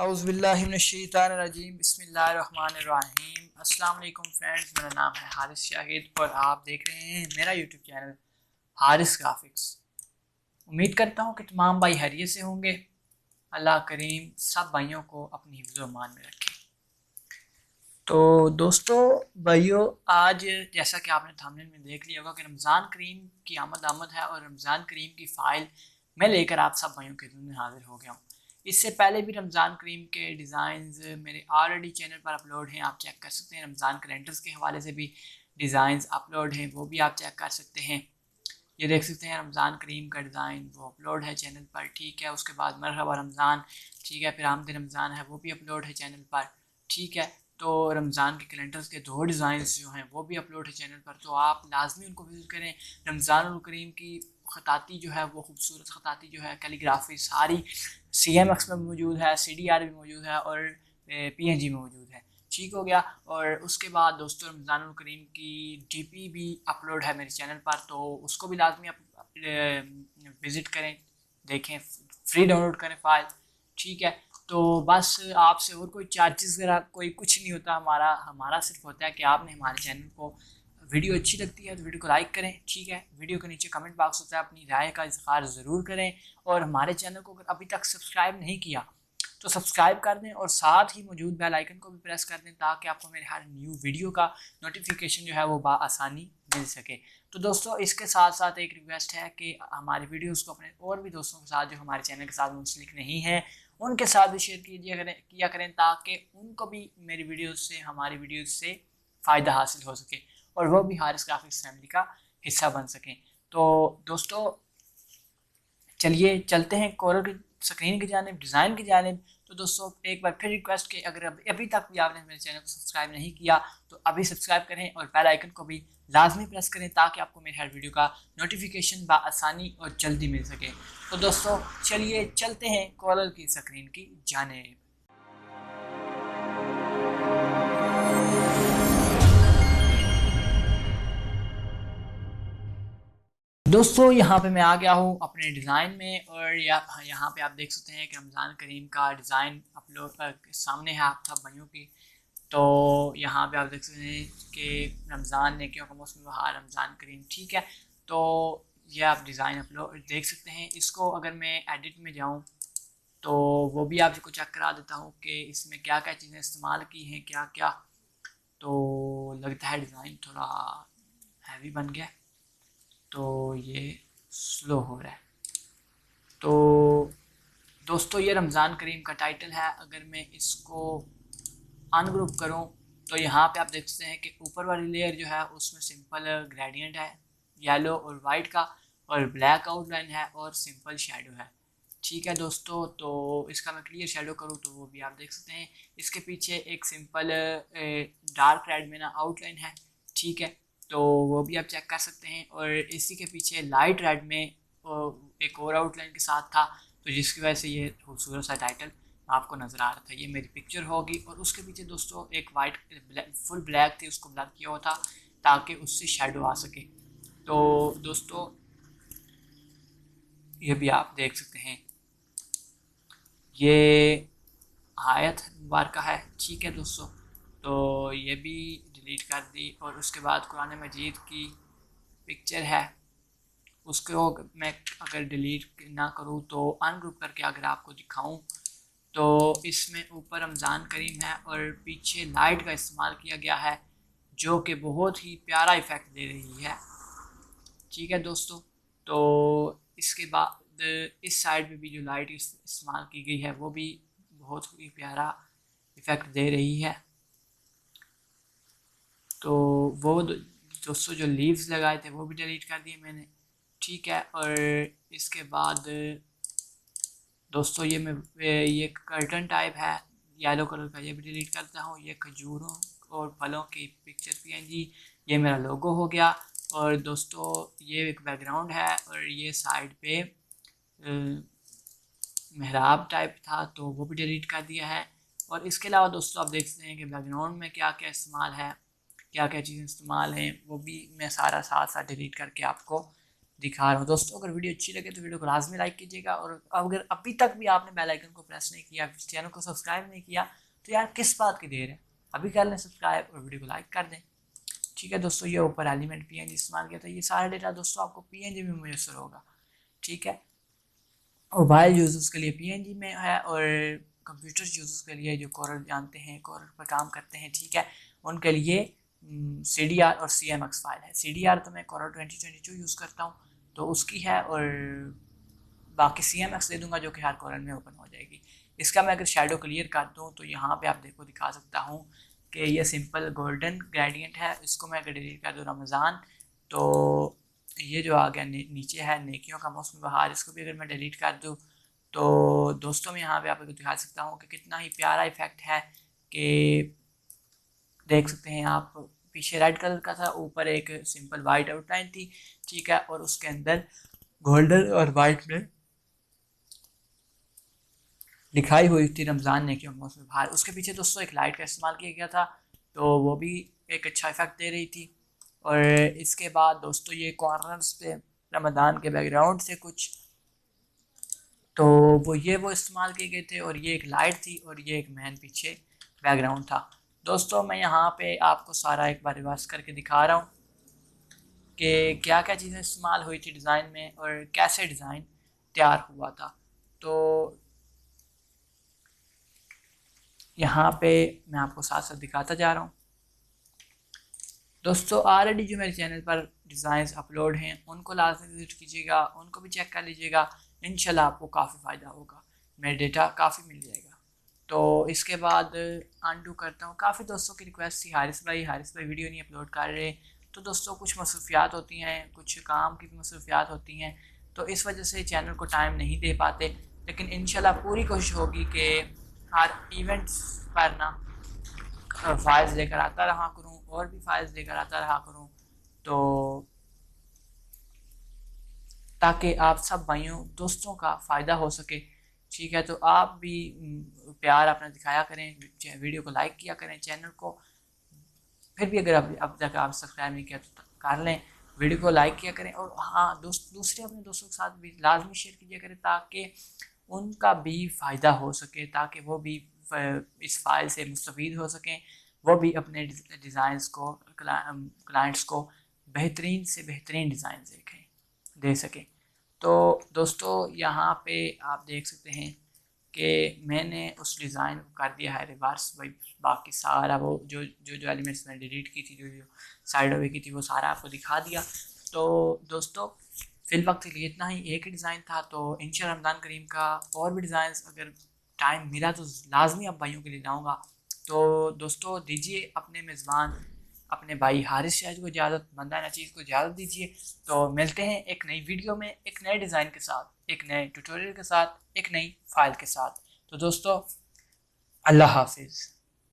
औज़ुबिल्लाहिमिनश्शैतानिर्रजीम बिस्मिल्लाहिर्रहमानिर्रहीम। अस्सलाम वालेकुम फ्रेंड्स, मेरा नाम है हारिस शाहिद और आप देख रहे हैं मेरा यूट्यूब चैनल हारिस ग्राफिक्स। उम्मीद करता हूँ कि तमाम भाई खैरियत से होंगे। अल्लाह करीम सब भाइयों को अपनी हिफ्ज़ व अमान में रखे। तो दोस्तों भाइयों, आज जैसा कि आपने थंबनेल में देख लिया होगा कि रमज़ान करीम की आमद है और रमज़ान करीम की फ़ाइल मैं लेकर आप सब भाइयों के में हाज़िर हो गया हूँ। इससे पहले भी रमज़ान करीम के डिज़ाइंस मेरे ऑलरेडी चैनल पर अपलोड हैं, आप चेक कर सकते हैं। रमज़ान कैलेंडर्स के हवाले से भी डिज़ाइंस अपलोड हैं, वो भी आप चेक कर सकते हैं। ये देख सकते हैं रमज़ान करीम का डिज़ाइन वो अपलोड है चैनल पर, ठीक है। उसके बाद मरहबा रमज़ान, ठीक है। फिर आमद रमज़ान है, वो भी अपलोड है चैनल पर, ठीक है। तो रमज़ान के कैलेंडर्स के 2 डिज़ाइंस जो हैं वो भी अपलोड है चैनल पर, तो आप लाजमी उनको विज़िट करें। रमज़ान करीम की ख़ताती जो है वो खूबसूरत ख़ताती जो है कैलीग्राफी सारी CMX में मौजूद है, CDR भी मौजूद है और PNG में मौजूद है, ठीक हो गया। और उसके बाद दोस्तों रमज़ान करीम की DP भी अपलोड है मेरे चैनल पर, तो उसको भी लाजमी आप विज़िट करें, देखें, फ्री डाउनलोड करें फ़ाइल, ठीक है। तो बस आपसे और कोई चार्जेस वगैरह कोई कुछ नहीं होता, हमारा सिर्फ होता है कि आपने हमारे चैनल को वीडियो अच्छी लगती है तो वीडियो को लाइक करें, ठीक है। वीडियो के नीचे कमेंट बॉक्स होता है, अपनी राय का इज़हार ज़रूर करें। और हमारे चैनल को अगर अभी तक सब्सक्राइब नहीं किया तो सब्सक्राइब कर दें और साथ ही मौजूद बेल आइकन को भी प्रेस कर दें ताकि आपको मेरे हर न्यू वीडियो का नोटिफिकेशन जो है वो आसानी मिल सके। तो दोस्तों इसके साथ साथ एक रिक्वेस्ट है कि हमारी वीडियोस को अपने और भी दोस्तों के साथ जो हमारे चैनल के साथ मुंसलिक नहीं है उनके साथ भी शेयर किया करें ताकि उनको भी मेरी वीडियोस से, हमारी वीडियोस से फ़ायदा हासिल हो सके और वो भी हारिस ग्राफिक्स फैमिली का हिस्सा बन सकें। तो दोस्तों चलिए चलते हैं कोरल की स्क्रीन की जानिब, डिज़ाइन की जानिब। तो दोस्तों एक बार फिर रिक्वेस्ट कि अगर अभी तक भी आपने मेरे चैनल को सब्सक्राइब नहीं किया तो अभी सब्सक्राइब करें और बेल आइकन को भी लाजमी प्रेस करें ताकि आपको मेरे हर वीडियो का नोटिफिकेशन बआसानी और जल्दी मिल सके। तो दोस्तों चलिए चलते हैं कोरल की स्क्रीन की जानिब। दोस्तों यहाँ पे मैं आ गया हूँ अपने डिज़ाइन में और यहाँ पे आप देख सकते हैं कि रमज़ान करीम का डिज़ाइन अपलोड सामने है आप सब भाइयों की। तो यहाँ पे आप देख सकते हैं कि रमज़ान नेकियों का मौसम बहार, रमज़ान करीम, ठीक है। तो ये आप डिज़ाइन अपलोड देख सकते हैं। इसको अगर मैं एडिट में जाऊँ तो वो भी आपको चेक करा देता हूँ कि इसमें क्या क्या चीज़ें इस्तेमाल की हैं, क्या क्या। तो लगता है डिज़ाइन थोड़ा हैवी बन गया, तो ये स्लो हो रहा है। तो दोस्तों ये रमज़ान करीम का टाइटल है। अगर मैं इसको अनग्रुप करूं तो यहाँ पे आप देख सकते हैं कि ऊपर वाली लेयर जो है उसमें सिंपल ग्रेडियंट है येलो और वाइट का, और ब्लैक आउटलाइन है और सिंपल शेडो है, ठीक है दोस्तों। तो इसका मैं क्लियर शेडो करूँ तो वो भी आप देख सकते हैं। इसके पीछे एक सिंपल डार्क रेड में ना आउटलाइन है, ठीक है। तो वो भी आप चेक कर सकते हैं। और इसी के पीछे लाइट रेड में एक और आउटलाइन के साथ था, तो जिसकी वजह से ये खूबसूरत सा टाइटल आपको नज़र आ रहा था। ये मेरी पिक्चर होगी और उसके पीछे दोस्तों एक वाइट फुल ब्लैक थी, उसको ब्लैक किया हुआ था ताकि उससे शेडो आ सके। तो दोस्तों ये भी आप देख सकते हैं, ये आयत मुबारक है, ठीक है दोस्तों। तो ये भी डिलीट कर दी। और उसके बाद कुरान मजीद की पिक्चर है, उसको मैं अगर डिलीट ना करूँ तो अनग्रुप करके अगर आपको दिखाऊं तो इसमें ऊपर रमज़ान करीम है और पीछे लाइट का इस्तेमाल किया गया है जो कि बहुत ही प्यारा इफ़ेक्ट दे रही है, ठीक है दोस्तों। तो इसके बाद इस साइड पे भी जो लाइट इस्तेमाल की गई है वो भी बहुत ही प्यारा इफ़ेक्ट दे रही है। तो वो दोस्तों जो लीव्स लगाए थे वो भी डिलीट कर दिए मैंने, ठीक है। और इसके बाद दोस्तों ये कर्टन टाइप है येलो कलर का, ये भी डिलीट करता हूँ। ये खजूरों और फलों की पिक्चर PNG, ये मेरा लोगो हो गया। और दोस्तों ये एक बैकग्राउंड है और ये साइड पे मेहराब टाइप था तो वो भी डिलीट कर दिया है। और इसके अलावा दोस्तों आप देख सकते हैं कि बैकग्राउंड में क्या क्या इस्तेमाल है, क्या क्या चीज़ें इस्तेमाल हैं, वो भी मैं सारा साथ साथ डिलीट करके आपको दिखा रहा हूँ। दोस्तों अगर वीडियो अच्छी लगे तो वीडियो को लाजमी लाइक कीजिएगा, और अगर अभी तक भी आपने बेल आइकन को प्रेस नहीं किया, चैनल को सब्सक्राइब नहीं किया, तो यार किस बात की देर है, अभी कर लें सब्सक्राइब और वीडियो को लाइक कर दें। ठीक है दोस्तों, ये ऊपर एलिमेंट PNG इस्तेमाल किया था। ये सारा डेटा दोस्तों आपको PNG में मुयसर होगा। ठीक है, मोबाइल यूज़र्स के लिए PNG में है, और कंप्यूटर यूज़र्स के लिए जो कोरल जानते हैं, कोरल पर काम करते हैं, ठीक है, उनके लिए CDR और CMX फाइल है। CDR तो मैं कोरल 2022 यूज़ करता हूँ तो उसकी है, और बाकी CMX दे दूंगा जो कि हर कोरल में ओपन हो जाएगी। इसका मैं अगर शेडो क्लियर कर दूँ तो यहाँ पे आप देखो दिखा सकता हूँ कि ये सिंपल गोल्डन ग्रेडियंट है। इसको मैं अगर डिलीट कर दूँ रमज़ान, तो ये जो आ गया नीचे है नेकियों का मौसम बहार, इसको भी अगर मैं डिलीट कर दूँ तो दोस्तों मैं यहाँ पे आपको दिखा सकता हूँ कि कितना ही प्यारा इफेक्ट है। कि देख सकते हैं आप, पीछे रेड कलर का था, ऊपर एक सिंपल वाइट आउटलाइन थी, ठीक है, और उसके अंदर गोल्डन और वाइट में लिखाई हुई थी रमज़ान ने क्यों मौसम बहार। उसके पीछे दोस्तों एक लाइट का इस्तेमाल किया गया था, तो वो भी एक अच्छा इफेक्ट दे रही थी। और इसके बाद दोस्तों ये कॉर्नर्स पे रमज़ान के बैकग्राउंड से कुछ, तो वो इस्तेमाल किए गए थे, और ये एक लाइट थी, और ये एक मैन पीछे बैकग्राउंड था। दोस्तों मैं यहाँ पे आपको सारा एक बार रिवर्स करके दिखा रहा हूँ कि क्या क्या चीज़ें इस्तेमाल हुई थी डिज़ाइन में और कैसे डिज़ाइन तैयार हुआ था। तो यहाँ पे मैं आपको साथ साथ दिखाता जा रहा हूँ। दोस्तों ऑलरेडी जो मेरे चैनल पर डिज़ाइंस अपलोड हैं उनको लाजमी विजिट कीजिएगा, उनको भी चेक कर लीजिएगा। इंशाल्लाह आपको काफ़ी फ़ायदा होगा, मेरा डेटा काफ़ी मिल जाएगा। तो इसके बाद अनडू करता हूँ। काफ़ी दोस्तों की रिक्वेस्ट थी, हारिस भाई वीडियो नहीं अपलोड कर रहे। तो दोस्तों कुछ मसरूफियात होती हैं, कुछ काम की भी मसरूफियात होती हैं, तो इस वजह से चैनल को टाइम नहीं दे पाते। लेकिन इंशाल्लाह पूरी कोशिश होगी कि हर इवेंट्स पर ना फाइल्स लेकर आता रहा करूँ, और भी फाइल्स लेकर आता रहा करूँ, तो ताकि आप सब भाइयों दोस्तों का फ़ायदा हो सके। ठीक है, तो आप भी प्यार अपना दिखाया करें, वीडियो को लाइक किया करें, चैनल को फिर भी अगर अब तक आप सब्सक्राइब नहीं किया तो कर लें, वीडियो को लाइक किया करें, और हाँ दूसरे अपने दोस्तों के साथ भी लाजमी शेयर कीजिए करें ताकि उनका भी फ़ायदा हो सके, ताकि वो भी इस फाइल से मुस्तफ़ीद हो सकें, वो भी अपने डिज़ाइंस को क्लाइंट्स को बेहतरीन से बेहतरीन डिज़ाइन दे सकें। तो दोस्तों यहाँ पे आप देख सकते हैं कि मैंने उस डिज़ाइन को कर दिया है रिवर्स। भाई बाकी सारा वो जो एलिमेंट्स मैंने डिलीट की थी, जो साइड अवे की थी, वो सारा आपको दिखा दिया। तो दोस्तों फिल वक्त के लिए इतना ही, एक ही डिज़ाइन था। तो इंशाअल्लाह रमज़ान करीम का और भी डिज़ाइन अगर टाइम मिला तो लाजमी आप भाइयों के लिए लाऊँगा। तो दोस्तों दीजिए अपने मेज़बान अपने भाई हारिस शाहिद को इजाज़त, मंदा चीज़ को इजाज़त दीजिए। तो मिलते हैं एक नई वीडियो में, एक नए डिज़ाइन के साथ, एक नए ट्यूटोरियल के साथ, एक नई फाइल के साथ। तो दोस्तों अल्लाह हाफिज़।